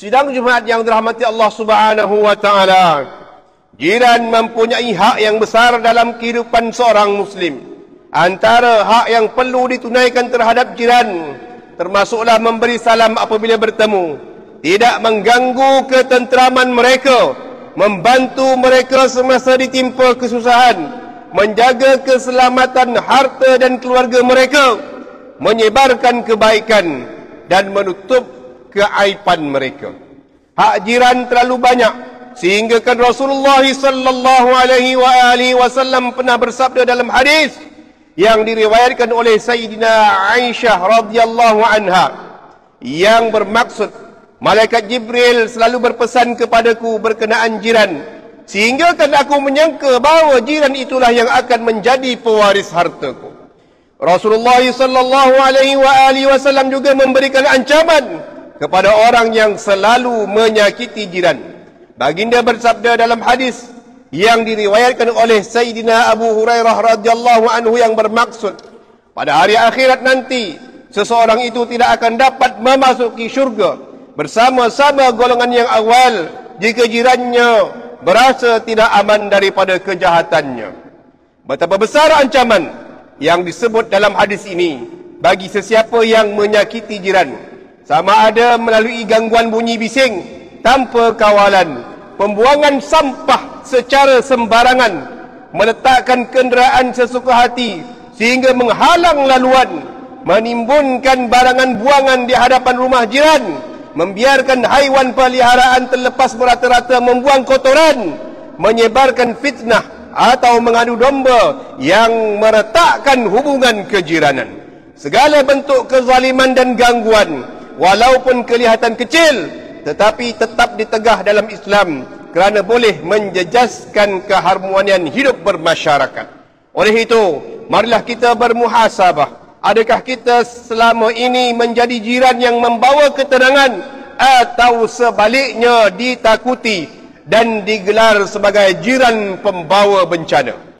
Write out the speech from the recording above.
Sidang Jumaat yang dirahmati Allah Subhanahu wa taala. Jiran mempunyai hak yang besar dalam kehidupan seorang muslim. Antara hak yang perlu ditunaikan terhadap jiran termasuklah memberi salam apabila bertemu, tidak mengganggu ketenteraman mereka, membantu mereka semasa ditimpa kesusahan, menjaga keselamatan harta dan keluarga mereka, menyebarkan kebaikan dan menutup keaiban mereka. Hak jiran terlalu banyak sehingga kan Rasulullah sallallahu alaihi wasallam pernah bersabda dalam hadis yang diriwayatkan oleh Sayyidina Aisyah radhiyallahu anha yang bermaksud malaikat Jibril selalu berpesan kepadaku berkenaan jiran sehingga kan aku menyangka bahawa jiran itulah yang akan menjadi pewaris hartaku. Rasulullah sallallahu alaihi wasallam juga memberikan ancaman kepada orang yang selalu menyakiti jiran. Baginda bersabda dalam hadis yang diriwayatkan oleh Sayyidina Abu Hurairah radhiyallahu anhu yang bermaksud pada hari akhirat nanti seseorang itu tidak akan dapat memasuki syurga bersama-sama golongan yang awal jika jirannya berasa tidak aman daripada kejahatannya. Betapa besar ancaman yang disebut dalam hadis ini bagi sesiapa yang menyakiti jiran, sama ada melalui gangguan bunyi bising tanpa kawalan, pembuangan sampah secara sembarangan, meletakkan kenderaan sesuka hati sehingga menghalang laluan, menimbunkan barangan buangan di hadapan rumah jiran, membiarkan haiwan peliharaan terlepas merata-rata membuang kotoran, menyebarkan fitnah atau mengadu domba yang meretakkan hubungan kejiranan. Segala bentuk kezaliman dan gangguan walaupun kelihatan kecil tetapi tetap ditegah dalam Islam kerana boleh menjejaskan keharmonian hidup bermasyarakat. Oleh itu, marilah kita bermuhasabah. Adakah kita selama ini menjadi jiran yang membawa ketenangan atau sebaliknya ditakuti dan digelar sebagai jiran pembawa bencana?